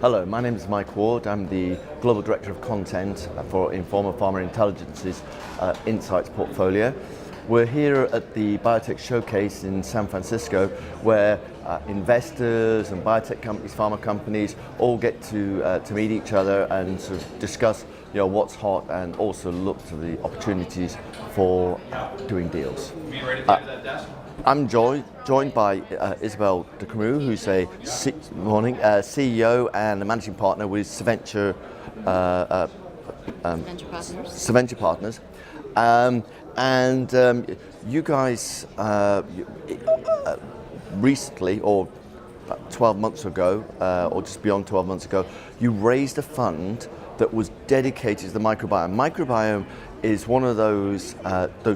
Hello, my name is Mike Ward. I'm the Global Director of Content for Informa Pharma Intelligence's Insights portfolio. We're here at the Biotech Showcase in San Francisco, where investors and biotech companies, pharma companies, all get to meet each other and sort of discuss, what's hot, and also look to the opportunities for doing deals. I'm joined by Isabelle de Cremoux, who's a CEO and a managing partner with Seventure Partners. You guys recently, or about 12 months ago, or just beyond 12 months ago, you raised a fund that was dedicated to the microbiome. Microbiome is one of those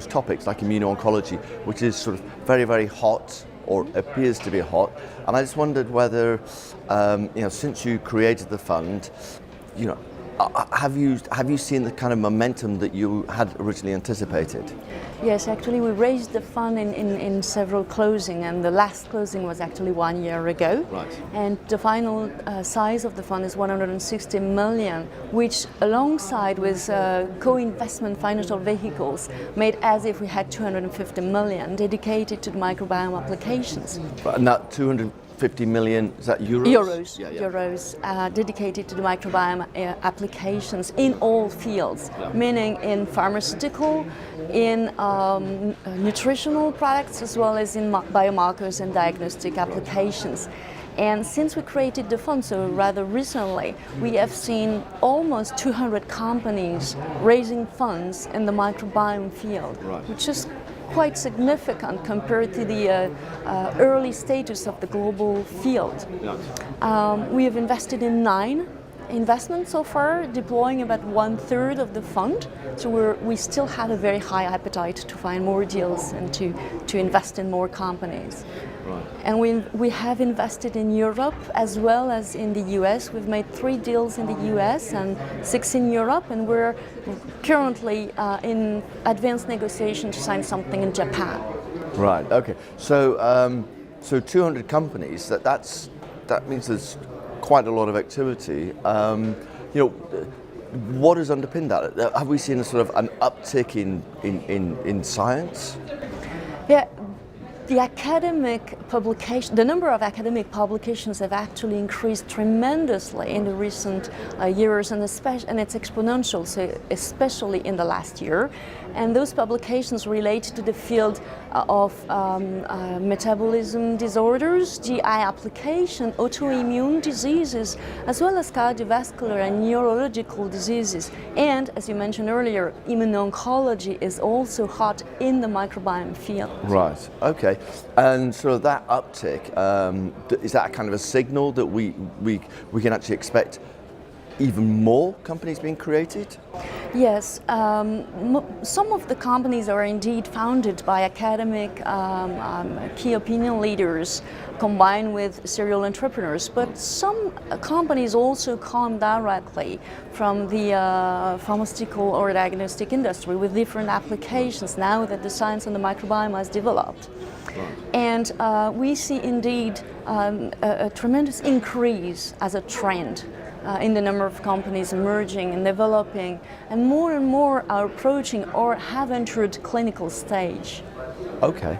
topics, like immuno-oncology, which is sort of very, very hot, or appears to be hot. And I just wondered whether, since you created the fund, have you seen the kind of momentum that you had originally anticipated? Yes, actually we raised the fund in several closings, and the last closing was actually 1 year ago. Right. And the final size of the fund is 160 million, which alongside with co-investment financial vehicles made as if we had 250 million dedicated to the microbiome applications. And that 250 million, is that euros? Euros, yeah. euros dedicated to the microbiome applications in all fields, meaning in pharmaceutical, in nutritional products, as well as in biomarkers and diagnostic applications. And since we created the fund, so rather recently, we have seen almost 200 companies raising funds in the microbiome field, which is quite significant compared to the early status of the global field. We have invested in 9 investments so far, deploying about 1/3 of the fund. So we still have a very high appetite to find more deals and to invest in more companies. Right. And we have invested in Europe as well as in the US. We've made 3 deals in the US and 6 in Europe, and we're currently in advanced negotiation to sign something in Japan. Right. Okay. So 200 companies. That means there's quite a lot of activity. What has underpinned that? Have we seen a sort of an uptick in science? Yeah. The number of academic publications have actually increased tremendously in the recent years, and it's exponential, so especially in the last year. And those publications relate to the field of metabolism disorders, GI application, autoimmune diseases, as well as cardiovascular and neurological diseases. And as you mentioned earlier, immuno-oncology is also hot in the microbiome field. Right. Okay. And so that uptick, is that kind of a signal that we can actually expect even more companies being created? Yes, some of the companies are indeed founded by academic key opinion leaders combined with serial entrepreneurs, but some companies also come directly from the pharmaceutical or diagnostic industry with different applications now that the science on the microbiome has developed. And we see indeed a tremendous increase as a trend in the number of companies emerging and developing, and more are approaching or have entered clinical stage. Okay.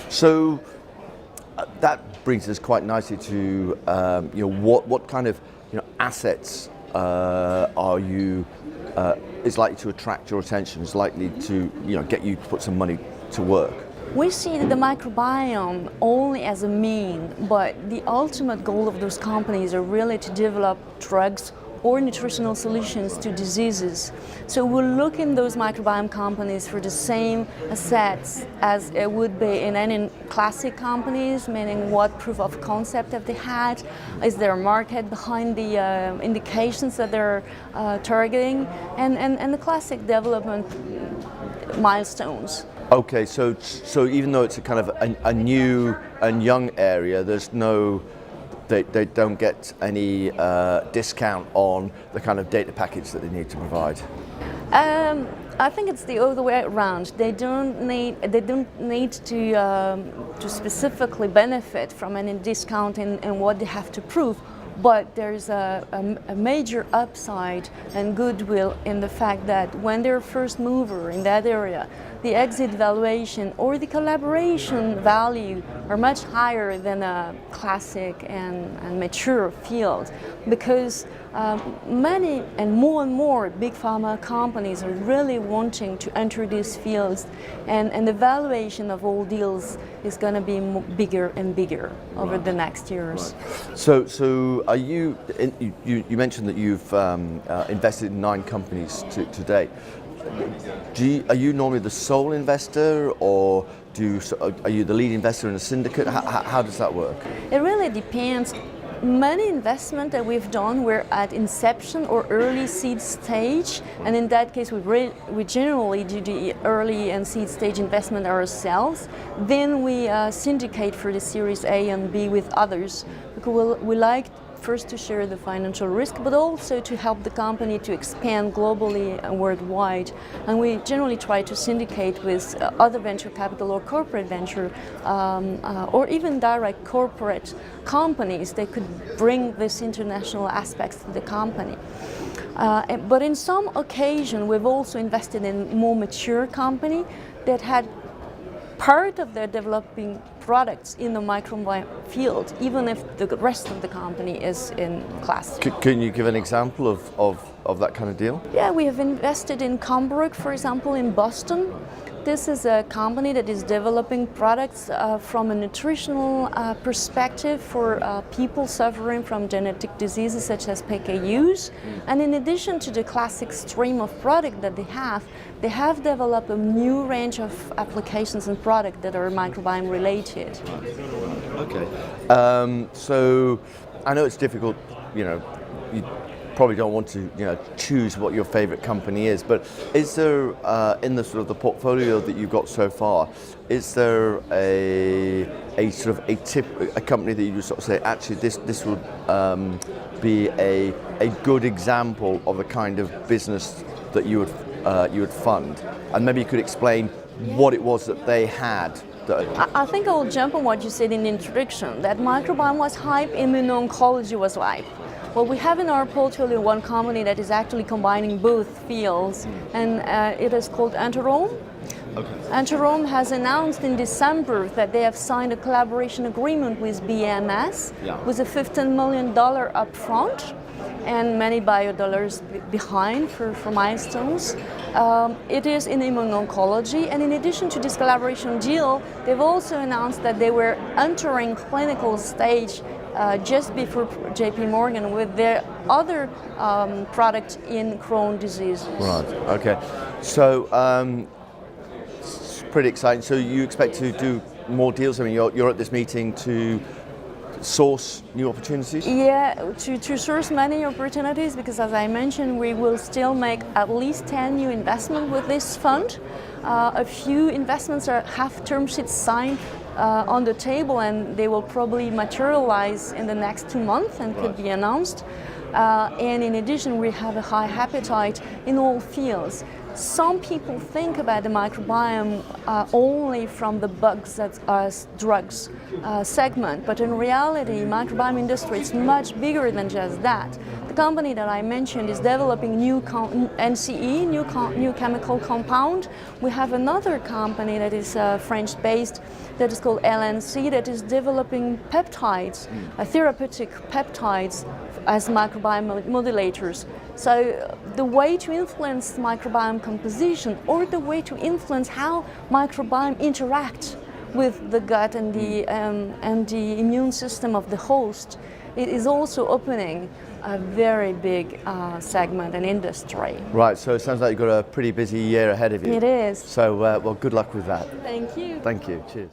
So that brings us quite nicely to what kind of assets are you is likely to attract your attention, is likely to get you to put some money to work? We see the microbiome only as a mean, but the ultimate goal of those companies are really to develop drugs or nutritional solutions to diseases. So we'll look in those microbiome companies for the same assets as it would be in any classic companies, meaning what proof of concept have they had, is there a market behind the indications that they're targeting, and the classic development milestones. Okay, so even though it's a kind of a new and young area, they don't get any discount on the kind of data package that they need to provide? I think it's the other way around. They don't need to specifically benefit from any discount in what they have to prove. But there's a major upside and goodwill in the fact that when they're first mover in that area, the exit valuation or the collaboration value are much higher than a classic and mature field, because many and more big pharma companies are really wanting to enter these fields, and the valuation of all deals is going to be bigger and bigger over the next years. Right. So are you mentioned that you've invested in 9 companies to date. Are you normally the sole investor, or are you the lead investor in a syndicate? How does that work? It really depends. Many investments that we've done were at inception or early seed stage, and in that case we generally do the early and seed stage investment ourselves. Then we syndicate for the Series A and B with others, because we like first to share the financial risk, but also to help the company to expand globally and worldwide. And we generally try to syndicate with other venture capital or corporate venture, or even direct corporate companies that could bring this international aspects to the company. But in some occasion, we've also invested in more mature company that had part of their developing products in the microbiome field, even if the rest of the company is in class. Can you give an example of that kind of deal? Yeah, we have invested in Combrook, for example, in Boston. This is a company that is developing products from a nutritional perspective for people suffering from genetic diseases such as PKUs. And in addition to the classic stream of product that they have developed a new range of applications and products that are microbiome related. Okay. So I know it's difficult, you probably don't want to choose what your favorite company is, but is there in the sort of the portfolio that you've got so far, is there a company that you just sort of say, actually this would be a good example of the kind of business that you would fund, and maybe you could explain what it was that they had? I think I will jump on what you said in the introduction, that microbiome was hype, immuno-oncology was hype. Well, we have in our portfolio one company that is actually combining both fields, and it is called Enterome. Okay. Enterome has announced in December that they have signed a collaboration agreement with BMS, with a $15 million upfront and many bio-dollars behind for milestones. It is in immuno-oncology, and in addition to this collaboration deal, they've also announced that they were entering clinical stage just before JP Morgan with their other product in Crohn's disease. Right, okay. So it's pretty exciting. So you expect to do more deals? I mean, you're at this meeting to source new opportunities? Yeah, to source many opportunities, because as I mentioned, we will still make at least 10 new investments with this fund. A few investments have term sheets signed on the table, and they will probably materialize in the next 2 months and could be announced. And in addition, we have a high appetite in all fields. Some people think about the microbiome only from the bugs as drugs segment, but in reality, microbiome industry is much bigger than just that. The company that I mentioned is developing new NCE, new chemical compound. We have another company that is French-based that is called LNC that is developing peptides, therapeutic peptides as microbiome modulators. So the way to influence microbiome composition, or the way to influence how microbiome interact with the gut and the immune system of the host, it is also opening a very big segment and industry. Right, so it sounds like you've got a pretty busy year ahead of you. It is. So, well, good luck with that. Thank you. Thank you. Cheers.